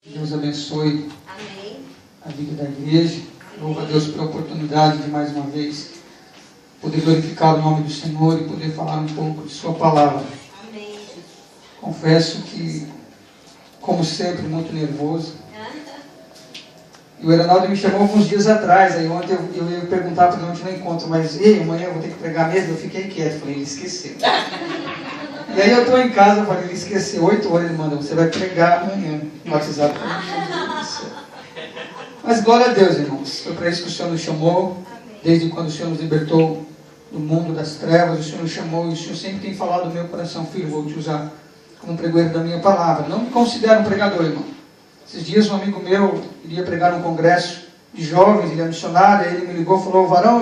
Deus abençoe Amém. a vida da igreja. Louvo a Deus pela oportunidade de mais uma vez poder glorificar o nome do Senhor e poder falar um pouco de sua palavra. Amém. Confesso que, como sempre, muito nervoso. E o Eranaldo me chamou alguns dias atrás, aí ontem eu ia perguntar para ele onde não encontro, mas ei, amanhã eu vou ter que pregar mesmo, eu fiquei quieto, falei, ele esqueceu. E aí eu estou em casa, eu falei, ele esqueceu, 8 horas, ele manda, você vai pregar amanhã no WhatsApp. Mas glória a Deus, irmãos, foi para isso que o Senhor nos chamou, desde quando o Senhor nos libertou do mundo das trevas, o Senhor nos chamou, e o Senhor sempre tem falado no meu coração, filho, vou te usar como pregoeiro da minha palavra. Não me considero um pregador, irmão. Esses dias um amigo meu iria pregar num congresso de jovens, ele é missionário, aí ele me ligou e falou, varão,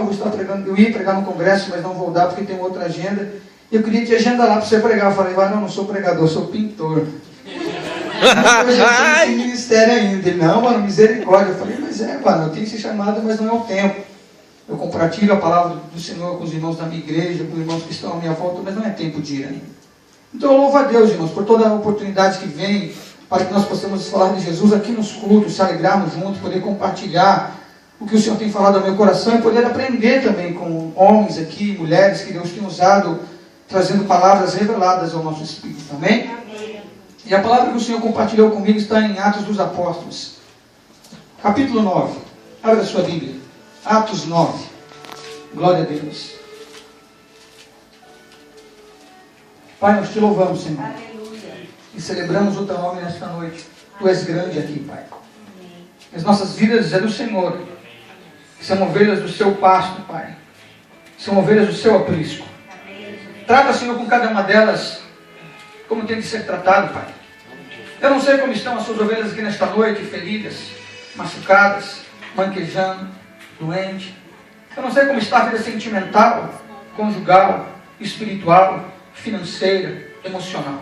eu ia pregar no congresso, mas não vou dar porque tem outra agenda, e eu queria te agendar lá para você pregar. Eu falei, varão, não sou pregador, sou pintor. Eu já tenho esse ministério ainda. Ele, não, mano, misericórdia. Eu falei, mas varão, eu tenho esse chamado, mas não é o tempo. Eu compartilho a palavra do Senhor com os irmãos da minha igreja, com os irmãos que estão à minha volta, mas não é tempo de ir ainda. Então eu louvo a Deus, irmãos, por toda a oportunidade que vem, para que nós possamos falar de Jesus aqui nos cultos, se alegrarmos juntos, poder compartilhar o que o Senhor tem falado ao meu coração e poder aprender também com homens aqui, mulheres que Deus tem usado, trazendo palavras reveladas ao nosso espírito. Amém? Amém. E a palavra que o Senhor compartilhou comigo está em Atos dos Apóstolos, capítulo 9. Abra a sua Bíblia. Atos 9. Glória a Deus. Pai, nós te louvamos, Senhor. Aleluia. E celebramos o teu nome nesta noite. Tu és grande aqui, Pai. Amém. As nossas vidas é do Senhor. São ovelhas do seu pasto, Pai. São ovelhas do seu aprisco. Amém. Trata, Senhor, com cada uma delas como tem que ser tratado, Pai. Eu não sei como estão as suas ovelhas aqui nesta noite, feridas, machucadas, manquejando, doentes. Eu não sei como está a vida sentimental, conjugal, espiritual, financeira, emocional.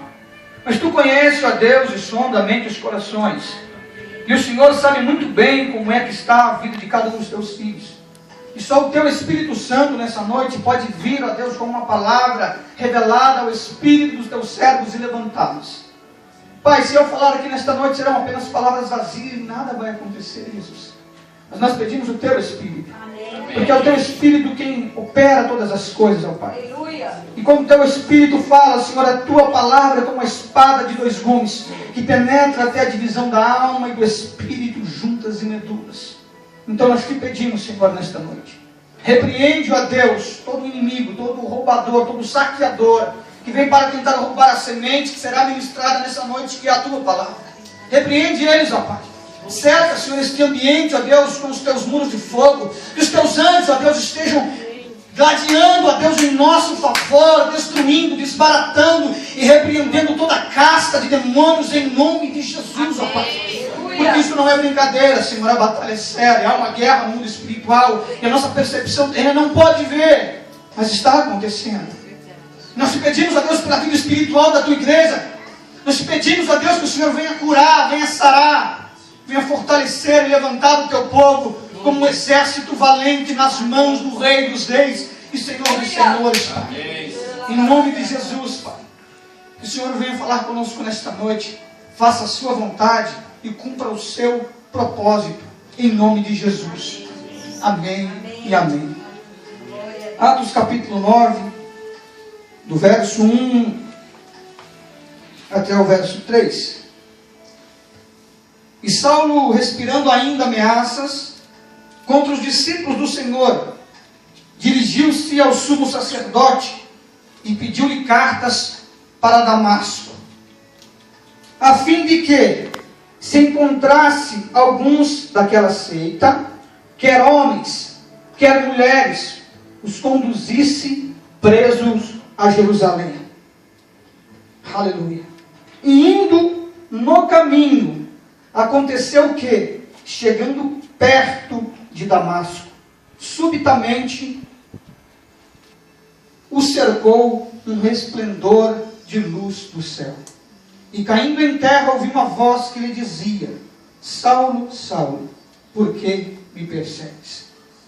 Mas tu conheces, ó Deus, e sonda a mente e os corações. E o Senhor sabe muito bem como é que está a vida de cada um dos teus filhos. E só o teu Espírito Santo nessa noite pode vir, ó Deus, como uma palavra revelada ao Espírito dos teus servos e levantá-los. Pai, se eu falar aqui nesta noite serão apenas palavras vazias e nada vai acontecer, Jesus. Mas nós pedimos o teu Espírito. Amém. Porque é o teu Espírito quem opera todas as coisas, ó Pai. Aleluia. E como teu Espírito fala, Senhor, a tua palavra é como uma espada de 2 gumes, que penetra até a divisão da alma e do Espírito, juntas e medulas. Então nós te pedimos, Senhor, nesta noite. Repreende, ó Deus, todo inimigo, todo roubador, todo saqueador, que vem para tentar roubar a semente que será ministrada nessa noite, que é a tua palavra. Repreende eles, ó Pai. Cerca, Senhor, este ambiente, ó Deus, com os teus muros de fogo. Que os teus anjos, ó Deus, estejam gladiando, ó Deus, em nosso favor, destruindo, desbaratando e repreendendo toda a casta de demônios em nome de Jesus, ó Pai. Porque isso não é brincadeira, Senhor, a batalha é séria, há uma guerra no mundo espiritual e a nossa percepção ainda não pode ver, mas está acontecendo. Nós te pedimos, ó Deus, pela vida espiritual da tua igreja. Nós te pedimos, ó Deus, que o Senhor venha curar, venha sarar, venha fortalecer e levantar o teu povo como um exército valente nas mãos do Rei dos Reis e Senhor dos Senhores, Pai. Em nome de Jesus, Pai. Que o Senhor venha falar conosco nesta noite. Faça a sua vontade e cumpra o seu propósito. Em nome de Jesus. Amém, e amém. Atos capítulo 9, do verso 1 até o verso 3. E Saulo, respirando ainda ameaças contra os discípulos do Senhor, dirigiu-se ao sumo sacerdote e pediu-lhe cartas para Damasco, a fim de que se encontrasse alguns daquela seita, quer homens, quer mulheres, os conduzisse presos a Jerusalém. Aleluia. E indo no caminho, aconteceu que, chegando perto de Damasco, subitamente o cercou um resplendor de luz do céu. E caindo em terra, ouviu uma voz que lhe dizia: Saulo, Saulo, por que me persegues?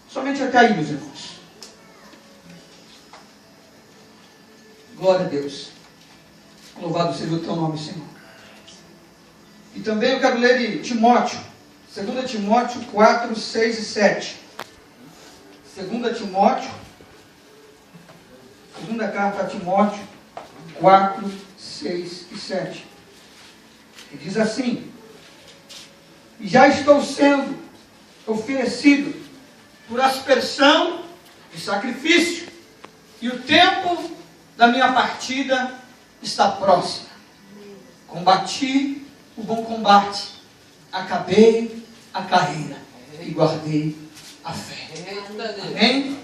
Somente até aí, meus irmãos. Glória a Deus. Louvado seja o teu nome, Senhor. E também eu quero ler de Timóteo, 2 Timóteo 4, 6 e 7. 2 Timóteo, segunda carta a Timóteo 4, 6 e 7. E diz assim: e já estou sendo oferecido por aspersão e sacrifício, e o tempo da minha partida está próximo. Combati o bom combate, acabei a carreira e guardei a fé. Amém?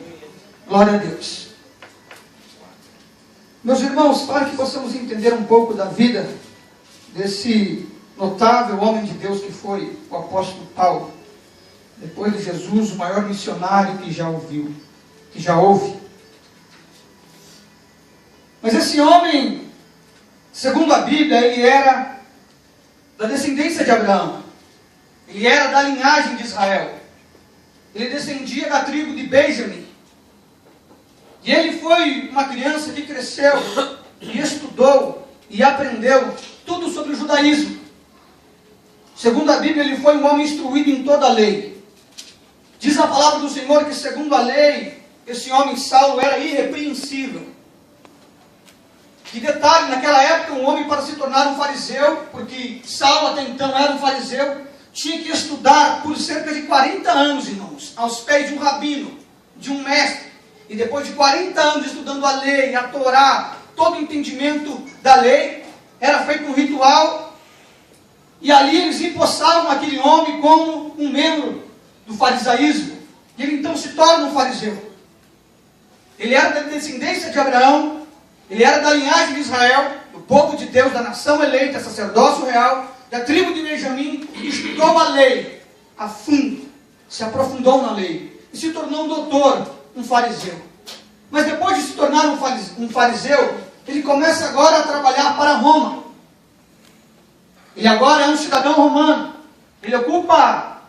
Glória a Deus. Meus irmãos, para que possamos entender um pouco da vida desse notável homem de Deus que foi o apóstolo Paulo, depois de Jesus, o maior missionário que já houve. Mas esse homem, segundo a Bíblia, ele era da descendência de Abraão. Ele era da linhagem de Israel. Ele descendia da tribo de Benjamim. E ele foi uma criança que cresceu e estudou e aprendeu tudo sobre o judaísmo. Segundo a Bíblia, ele foi um homem instruído em toda a lei. Diz a palavra do Senhor que, segundo a lei, esse homem Saulo era irrepreensível. Que detalhe, naquela época, um homem para se tornar um fariseu, porque Saulo até então era um fariseu, tinha que estudar por cerca de 40 anos, irmãos, aos pés de um rabino, de um mestre. E depois de 40 anos estudando a lei, a Torá, todo o entendimento da lei, era feito um ritual, e ali eles empossavam aquele homem como um membro do farisaísmo. E ele então se torna um fariseu. Ele era da descendência de Abraão, ele era da linhagem de Israel, do povo de Deus, da nação eleita, sacerdócio real, da tribo de Benjamim, e estudou a lei a fundo, se aprofundou na lei, e se tornou um doutor, um fariseu. Mas depois de se tornar um fariseu, ele começa agora a trabalhar para Roma. Ele agora é um cidadão romano. Ele ocupa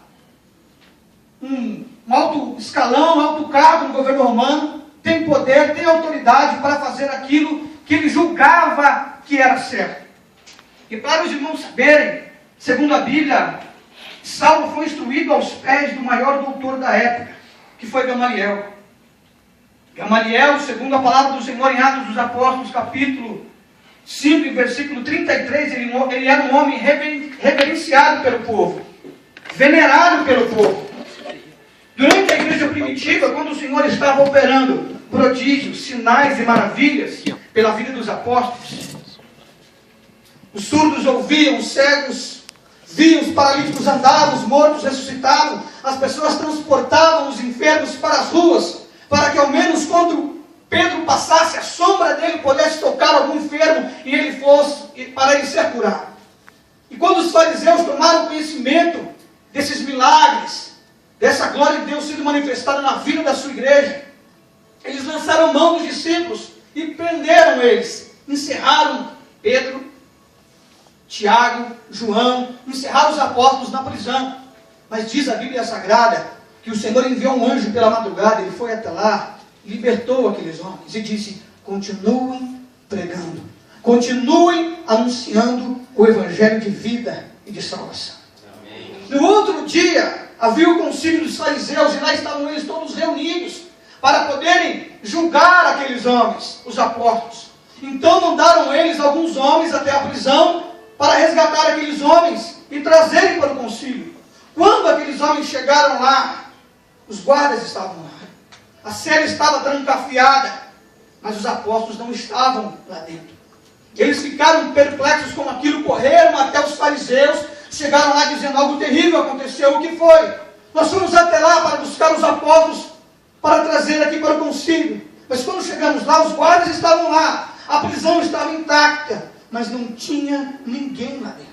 um alto escalão, um alto cargo no governo romano, tem poder, tem autoridade para fazer aquilo que ele julgava que era certo. E para os irmãos saberem, segundo a Bíblia, Saulo foi instruído aos pés do maior doutor da época, que foi Gamaliel. Gamaliel, segundo a palavra do Senhor em Atos dos Apóstolos, capítulo 5, versículo 33, ele era um homem reverenciado pelo povo, venerado pelo povo. Durante a igreja primitiva, quando o Senhor estava operando prodígios, sinais e maravilhas pela vida dos apóstolos, os surdos ouviam, os cegos viam, os paralíticos andavam, os mortos ressuscitavam, as pessoas transportavam os enfermos para as ruas, para que ao menos quando Pedro passasse, a sombra dele pudesse tocar algum enfermo e ele fosse, para ele ser curado. E quando os fariseus tomaram conhecimento desses milagres, dessa glória de Deus sendo manifestada na vida da sua igreja, eles lançaram mão dos discípulos e prenderam eles. Encerraram Pedro, Tiago, João, encerraram os apóstolos na prisão. Mas diz a Bíblia Sagrada que o Senhor enviou um anjo pela madrugada, ele foi até lá, libertou aqueles homens e disse: continuem pregando, continuem anunciando o evangelho de vida e de salvação. Amém. No outro dia, havia o concílio dos fariseus, e lá estavam eles todos reunidos, para poderem julgar aqueles homens, os apóstolos. Então mandaram eles, alguns homens, até a prisão, para resgatar aqueles homens e trazerem para o concílio. Quando aqueles homens chegaram lá, os guardas estavam lá, a cela estava trancafiada, mas os apóstolos não estavam lá dentro. Eles ficaram perplexos com aquilo, correram até os fariseus, chegaram lá dizendo: algo terrível aconteceu. O que foi? Nós fomos até lá para buscar os apóstolos, para trazer aqui para o concílio. Mas quando chegamos lá, os guardas estavam lá, a prisão estava intacta, mas não tinha ninguém lá dentro.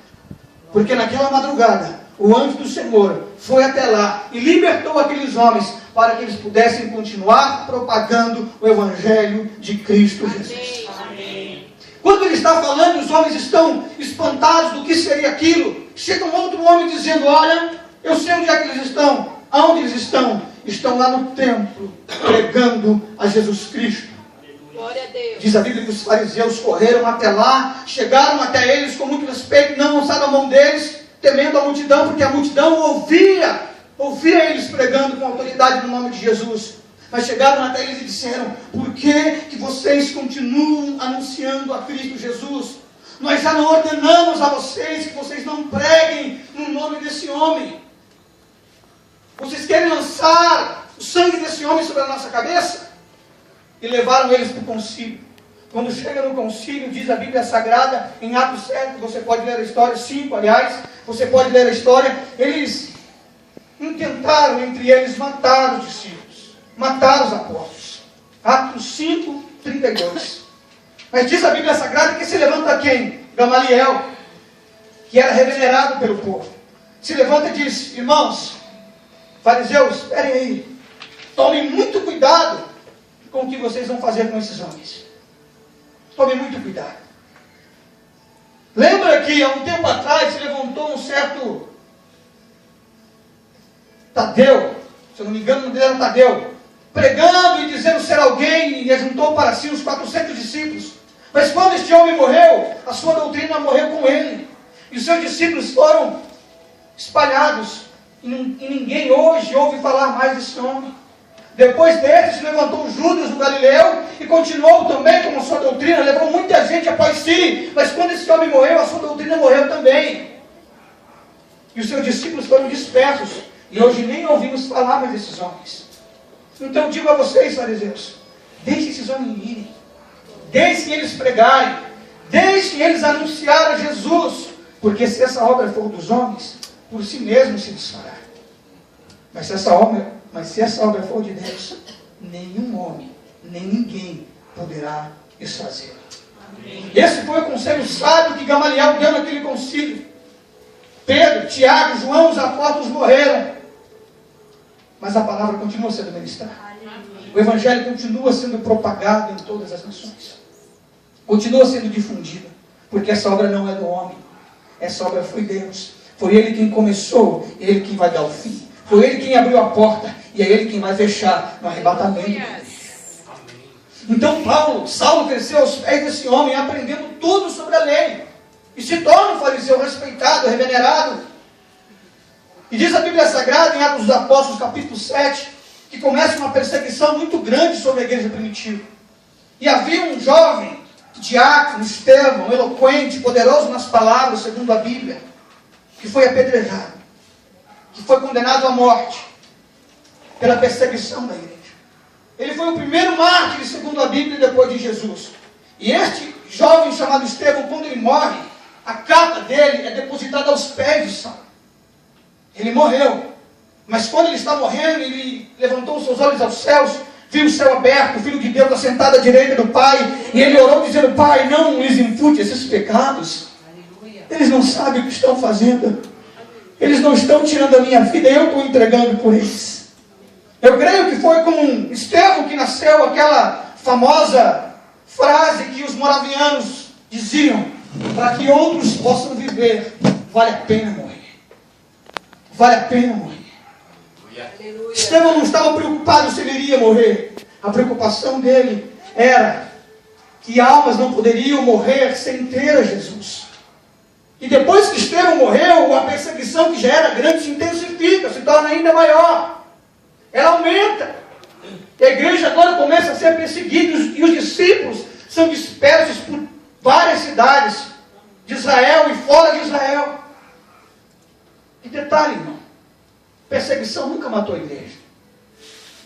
Porque naquela madrugada, o anjo do Senhor foi até lá e libertou aqueles homens para que eles pudessem continuar propagando o evangelho de Cristo Jesus. Amém. Quando ele está falando, os homens estão espantados do que seria aquilo. Chega um outro homem dizendo: olha, eu sei onde é que eles estão. Aonde eles estão? Estão lá no templo, pregando a Jesus Cristo. Glória a Deus. Diz a Bíblia que os fariseus correram até lá, chegaram até eles com muito respeito, não lançaram a mão deles, temendo a multidão, porque a multidão ouvia eles pregando com autoridade no nome de Jesus. Mas chegaram até eles e disseram: por que vocês continuam anunciando a Cristo Jesus? Nós já não ordenamos a vocês que vocês não preguem no nome desse homem. Vocês querem lançar o sangue desse homem sobre a nossa cabeça? E levaram eles para o concílio. Quando chega no concílio, diz a Bíblia Sagrada, em Atos 7, você pode ler a história, 5 aliás, você pode ler a história, eles intentaram entre eles matar os discípulos, matar os apóstolos. Atos 5, 32. Mas diz a Bíblia Sagrada que se levanta quem? Gamaliel, que era revenerado pelo povo. Se levanta e diz: irmãos, fariseus, esperem aí, tomem muito cuidado com o que vocês vão fazer com esses homens. Tomem muito cuidado. Lembra que há um tempo atrás se levantou um certo Tadeu, se eu não me engano, o nome dele era Tadeu, pregando e dizendo ser alguém, e juntou para si uns 400 discípulos. Mas quando este homem morreu, a sua doutrina morreu com ele. E os seus discípulos foram espalhados. E ninguém hoje ouve falar mais desse homem. Depois dele se levantou Judas do Galileu e continuou também com a sua doutrina, levou muita gente após si. Mas quando esse homem morreu, a sua doutrina morreu também. E os seus discípulos foram dispersos. E hoje nem ouvimos falar mais desses homens. Então digo a vocês, fariseus, deixem esses homens irem. Deixem eles pregarem. Deixem eles anunciarem a Jesus. Porque se essa obra for dos homens, por si mesmo se desfará. Mas se essa obra for de Deus, nenhum homem, nem ninguém poderá desfazê-la. Esse foi o conselho sábio que Gamaliel deu naquele concílio. Pedro, Tiago, João, os apóstolos morreram. Mas a palavra continua sendo ministrada. O evangelho continua sendo propagado em todas as nações. Continua sendo difundida. Porque essa obra não é do homem. Essa obra foi Deus. Foi Ele quem começou, Ele quem vai dar o fim. Foi Ele quem abriu a porta, e é Ele quem vai fechar no arrebatamento. Então Saulo cresceu aos pés desse homem, aprendendo tudo sobre a lei. E se torna um fariseu respeitado, revenerado. E diz a Bíblia Sagrada, em Atos dos Apóstolos, capítulo 7, que começa uma perseguição muito grande sobre a igreja primitiva. E havia um jovem, diácono, Estevão, eloquente, poderoso nas palavras, segundo a Bíblia, que foi apedrejado, que foi condenado à morte pela perseguição da igreja. Ele foi o primeiro mártir, segundo a Bíblia, depois de Jesus. E este jovem chamado Estevão, quando ele morre, a capa dele é depositada aos pés de Saulo. Ele morreu, mas quando ele está morrendo, ele levantou os seus olhos aos céus, viu o céu aberto, o Filho de Deus assentado à direita do Pai, e ele orou dizendo: Pai, não lhes impute esses pecados. Eles não sabem o que estão fazendo. Eles não estão tirando a minha vida, eu estou entregando por eles. Eu creio que foi com Estevão que nasceu aquela famosa frase que os moravianos diziam: para que outros possam viver, vale a pena morrer. Vale a pena morrer. Aleluia. Estevão não estava preocupado se ele iria morrer. A preocupação dele era que almas não poderiam morrer sem ter a Jesus. E depois que Estevão morreu, a perseguição que já era grande se intensifica, se torna ainda maior. Ela aumenta. E a igreja agora começa a ser perseguida, e os discípulos são dispersos por várias cidades de Israel e fora de Israel. E detalhe, irmão, perseguição nunca matou a igreja.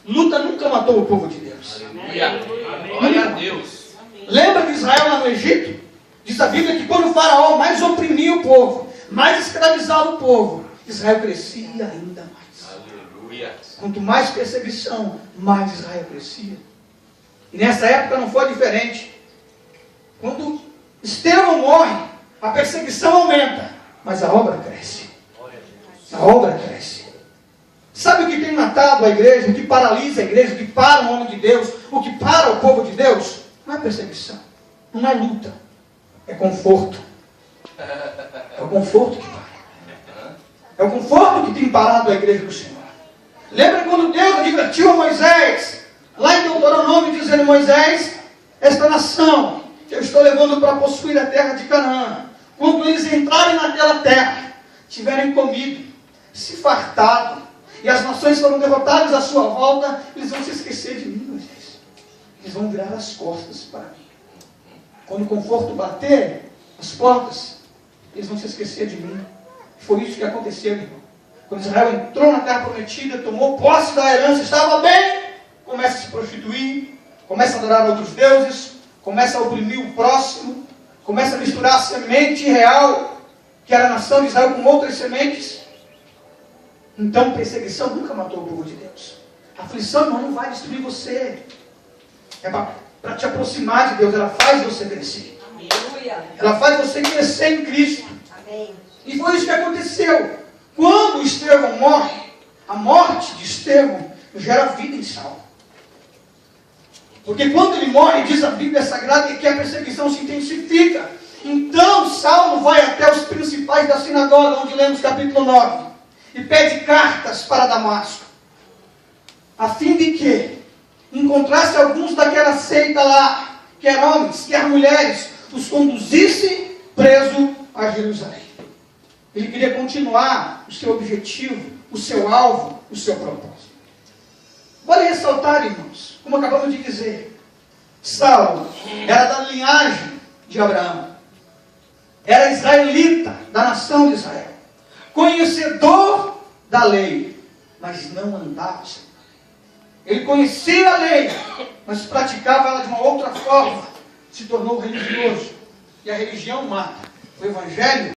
Luta nunca matou o povo de Deus. Glória a Deus. Lembra de Israel lá no Egito? Diz a Bíblia que quando o faraó mais oprimia o povo, mais escravizava o povo, Israel crescia ainda mais. Aleluia. Quanto mais perseguição, mais Israel crescia. E nessa época não foi diferente. Quando Estevão morre, a perseguição aumenta, mas a obra cresce. A obra cresce. Sabe o que tem matado a igreja, o que paralisa a igreja, o que para o homem de Deus, o que para o povo de Deus? Não é perseguição, não é luta, é conforto. É o conforto que para. É o conforto que tem parado a igreja do Senhor. Lembra quando Deus advertiu a Moisés, lá em Deuteronômio, dizendo: Moisés, esta nação que eu estou levando para possuir a terra de Canaã, quando eles entrarem naquela terra, tiverem comido, se fartado, e as nações foram derrotadas à sua volta, eles vão se esquecer de mim, Moisés. Eles vão virar as costas para mim. Quando o conforto bater as portas, eles vão se esquecer de mim. Foi isso que aconteceu, irmão. Quando Israel entrou na terra prometida, tomou posse da herança, estava bem, começa a se prostituir, começa a adorar outros deuses, começa a oprimir o próximo, começa a misturar a semente real, que era a nação de Israel, com outras sementes. Então, perseguição nunca matou o povo de Deus. A aflição, irmão, não vai destruir você. É para te aproximar de Deus. Ela faz você crescer. Aleluia. Ela faz você crescer em Cristo. Amém. E foi isso que aconteceu. Quando Estevão morre, a morte de Estevão gera vida em Saulo. Porque quando ele morre, diz a Bíblia Sagrada, que a perseguição se intensifica. Então Saulo vai até os principais da sinagoga, onde lemos capítulo 9, e pede cartas para Damasco, a fim de que encontrasse alguns daquela seita lá, quer homens, quer mulheres, os conduzisse preso a Jerusalém. Ele queria continuar o seu objetivo, o seu alvo, o seu propósito. Vale ressaltar, irmãos, como acabamos de dizer, Saulo era da linhagem de Abraão, era israelita, da nação de Israel, conhecedor da lei, mas não andava segundo. Ele conhecia a lei, mas praticava ela de uma outra forma, se tornou religioso. E a religião mata. O evangelho